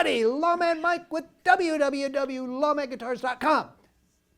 buddy, Lawman Mike with www.lawmanguitars.com.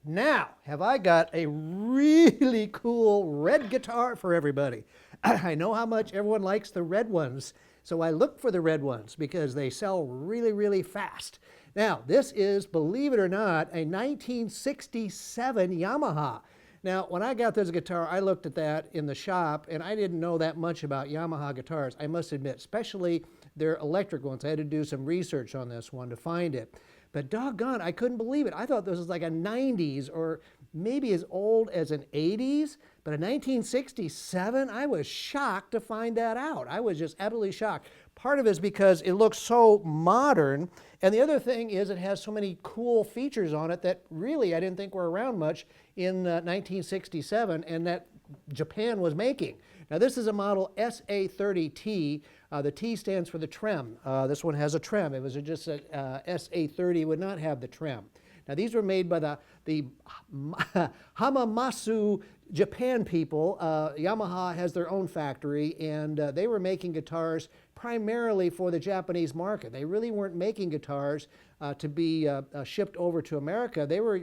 Now, have I got a really cool red guitar for everybody. I know how much everyone likes the red ones, so I look for the red ones because they sell really, really fast. Now, this is, believe it or not, a 1967 Yamaha. Now, when I got this guitar, I looked at that in the shop, and I didn't know that much about Yamaha guitars, I must admit, especially their electric ones. I had to do some research on this one to find it. But doggone, I couldn't believe it. I thought this was like a 90s or maybe as old as an 80s, but a 1967, I was shocked to find that out. I was just absolutely shocked. Part of it is because it looks so modern, and the other thing is it has so many cool features on it that really I didn't think were around much in 1967 and that Japan was making. Now this is a model SA30T. The T stands for the trem. This one has a trem. If it was just a SA30, it would not have the trem. Now these were made by the Hamamatsu Japan people. Yamaha has their own factory, and they were making guitars primarily for the Japanese market. They really weren't making guitars to be shipped over to America. They were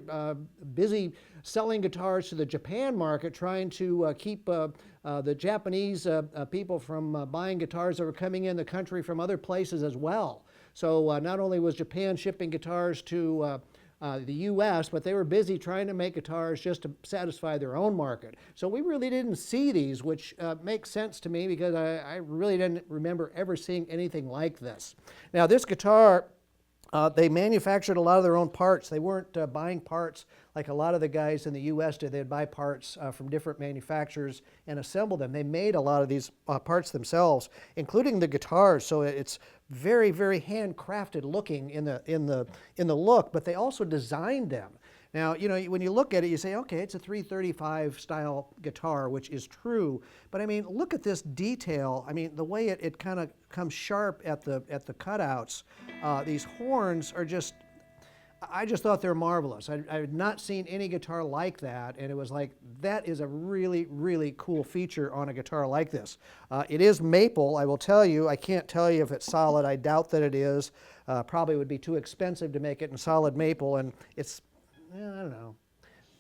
busy selling guitars to the Japan market, trying to keep the Japanese people from buying guitars that were coming in the country from other places as well. So not only was Japan shipping guitars to the U.S., but they were busy trying to make guitars just to satisfy their own market. So we really didn't see these, which makes sense to me because I really didn't remember ever seeing anything like this. Now this guitar, they manufactured a lot of their own parts. They weren't buying parts like a lot of the guys in the U.S. did. They'd buy parts from different manufacturers and assemble them. They made a lot of these parts themselves, including the guitars. So it's very, very handcrafted looking in the look. But they also designed them. Now, you know, when you look at it, you say, okay, it's a 335 style guitar, which is true. But I mean, look at this detail. I mean, the way it kind of comes sharp at the cutouts. These horns are just, I just thought they're marvelous. I had not seen any guitar like that, and it was like, that is a really, really cool feature on a guitar like this. It is maple, I will tell you. I can't tell you if it's solid. I doubt that it is. Probably would be too expensive to make it in solid maple, and it's, I don't know.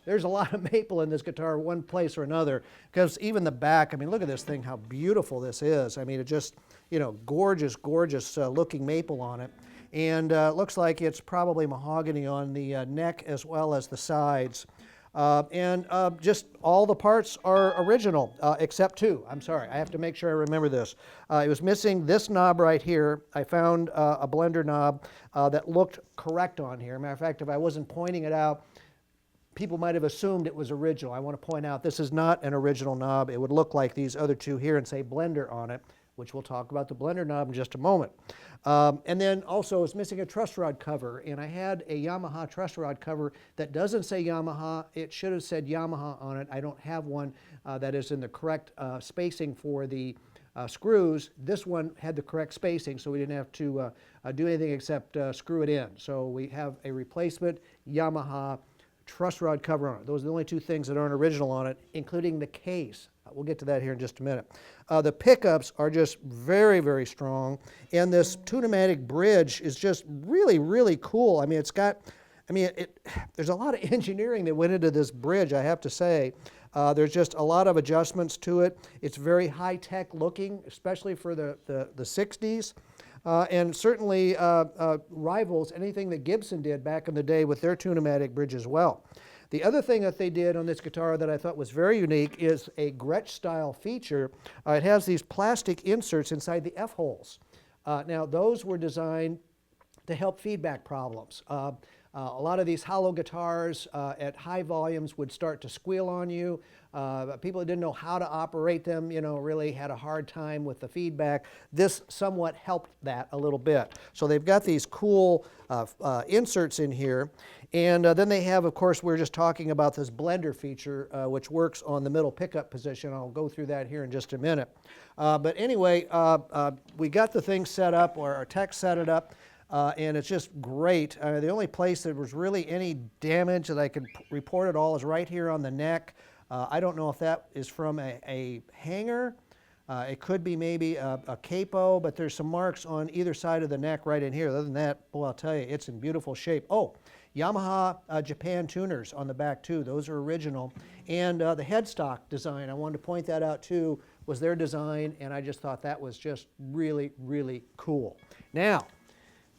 There's a lot of maple in this guitar, one place or another, because even the back, I mean, look at this thing, how beautiful this is. I mean, it just, you know, gorgeous, gorgeous looking maple on it. And looks like it's probably mahogany on the neck as well as the sides. Just all the parts are original, except two. I'm sorry, I have to make sure I remember this. It was missing this knob right here. I found a blender knob that looked correct on here. Matter of fact, if I wasn't pointing it out, people might have assumed it was original. I want to point out this is not an original knob. It would look like these other two here and say blender on it, which we'll talk about the blender knob in just a moment. And then also it's missing a truss rod cover, and I had a Yamaha truss rod cover that doesn't say Yamaha. It should have said Yamaha on it. I don't have one that is in the correct spacing for the screws. This one had the correct spacing, so we didn't have to do anything except screw it in. So we have a replacement Yamaha truss rod cover on it. Those are the only two things that aren't original on it, including the case. We'll get to that here in just a minute. The pickups are just very, very strong, and this Tune-o-matic bridge is just really, really cool. I mean, it's got, I mean, there's a lot of engineering that went into this bridge, I have to say. There's just a lot of adjustments to it. It's very high-tech looking, especially for the 60s. And certainly rivals anything that Gibson did back in the day with their Tune-o-matic bridge as well. The other thing that they did on this guitar that I thought was very unique is a Gretsch-style feature. It has these plastic inserts inside the F-holes. Now, those were designed to help feedback problems. A lot of these hollow guitars at high volumes would start to squeal on you. People that didn't know how to operate them, you know, really had a hard time with the feedback. This somewhat helped that a little bit. So they've got these cool inserts in here. And then they have, of course, we were just talking about this blender feature, which works on the middle pickup position. I'll go through that here in just a minute. But anyway, we got the thing set up, or our tech set it up. And it's just great. The only place there was really any damage that I could report at all is right here on the neck. I don't know if that is from a hanger It could be maybe a capo, but there's some marks on either side of the neck right in here. Other than that, boy, I'll tell you, it's in beautiful shape. Oh, Yamaha Japan tuners on the back too. Those are original. And the headstock design, I wanted to point that out too, was their design, and I just thought that was just really, really cool. Now,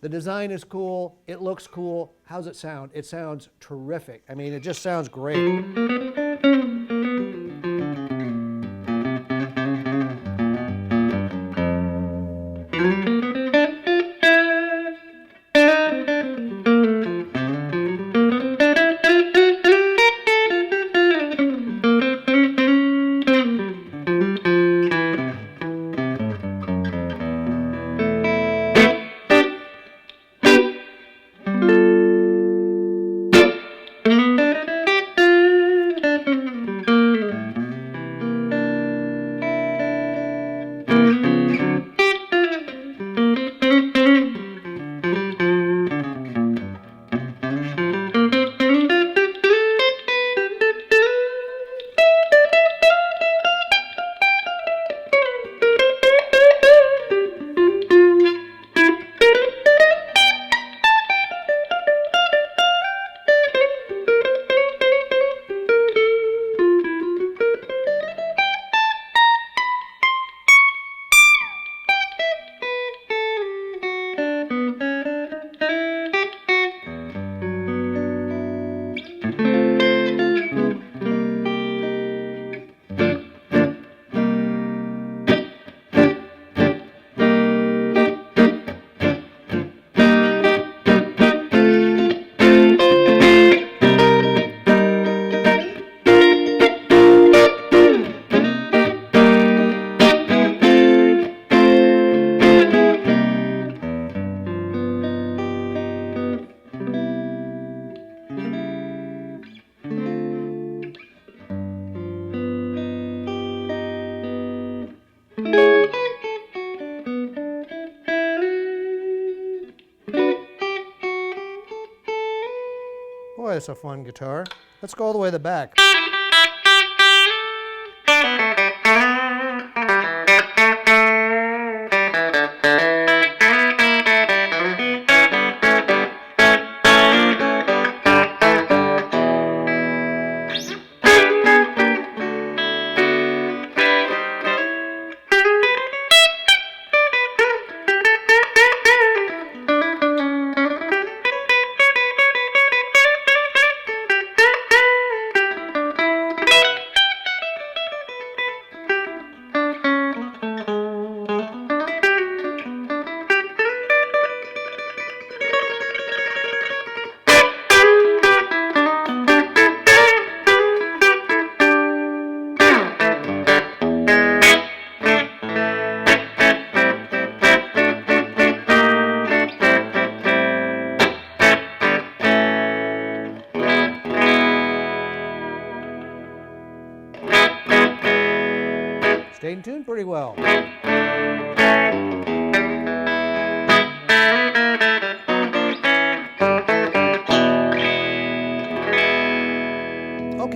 the design is cool, it looks cool. How's it sound? It sounds terrific. I mean, it just sounds great. Boy, it's a fun guitar. Let's go all the way to the back. Stayed in tune pretty well. Okay,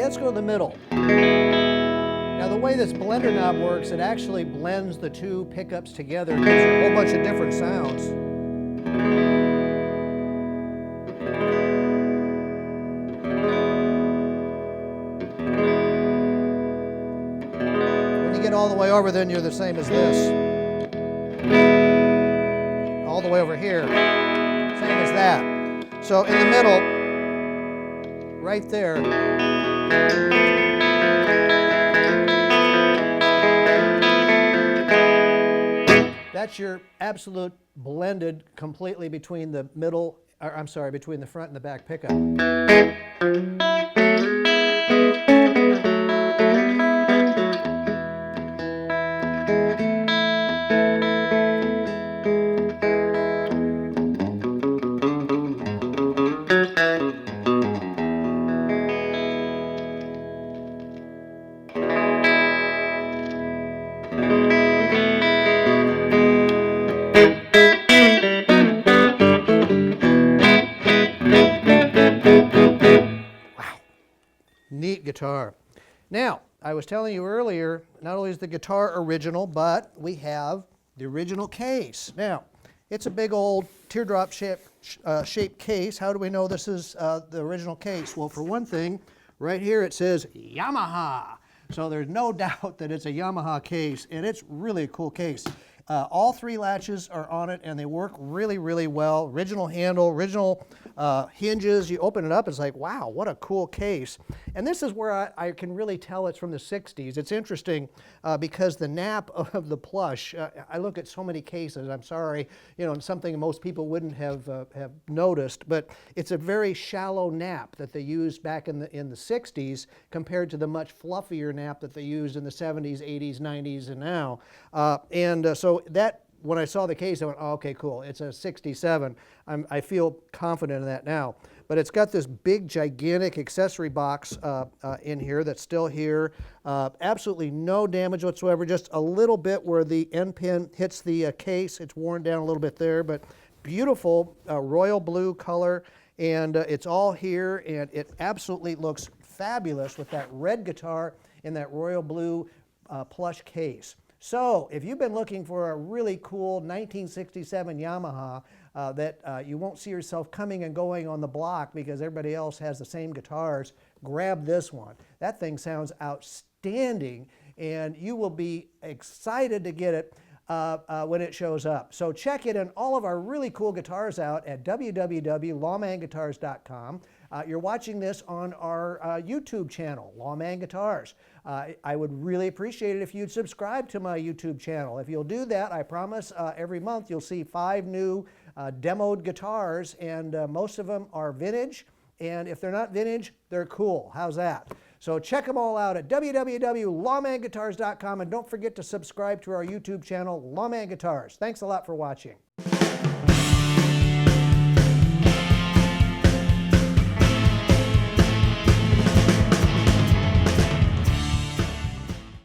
let's go to the middle. Now the way this blender knob works, it actually blends the two pickups together and gives you a whole bunch of different sounds. Get all the way over, then you're the same as this. All the way over here, same as that. So in the middle, right there, that's your absolute blended completely between the middle, or I'm sorry, between the front and the back pickup. Neat guitar. Now, I was telling you earlier, not only is the guitar original, but we have the original case. Now, it's a big old teardrop shaped case. How do we know this is the original case? Well, for one thing, right here it says Yamaha. So there's no doubt that it's a Yamaha case, and it's really a cool case. All 3 latches are on it, and they work really, really well. Original handle, original hinges. You open it up, it's like, wow, what a cool case. And this is where I can really tell it's from the 60s. It's interesting because the nap of the Plush, I look at so many cases, I'm sorry, you know, something most people wouldn't have noticed, but it's a very shallow nap that they used back in the 60s compared to the much fluffier nap that they used in the 70s, 80s, 90s, and now. So that, when I saw the case, I went, oh, okay, cool, it's a 67. I feel confident in that now. But it's got this big, gigantic accessory box in here that's still here. Absolutely no damage whatsoever, just a little bit where the end pin hits the case. It's worn down a little bit there, but beautiful royal blue color. And it's all here, and it absolutely looks fabulous with that red guitar in that royal blue Plush case. So if you've been looking for a really cool 1967 Yamaha that you won't see yourself coming and going on the block because everybody else has the same guitars, grab this one. That thing sounds outstanding, and you will be excited to get it when it shows up. So check it and all of our really cool guitars out at www.lawmanguitars.com. You're watching this on our YouTube channel, Lawman Guitars. I would really appreciate it if you'd subscribe to my YouTube channel. If you'll do that, I promise every month you'll see 5 new demoed guitars, and most of them are vintage. And if they're not vintage, they're cool. How's that? So check them all out at www.lawmanguitars.com, and don't forget to subscribe to our YouTube channel, Lawman Guitars. Thanks a lot for watching.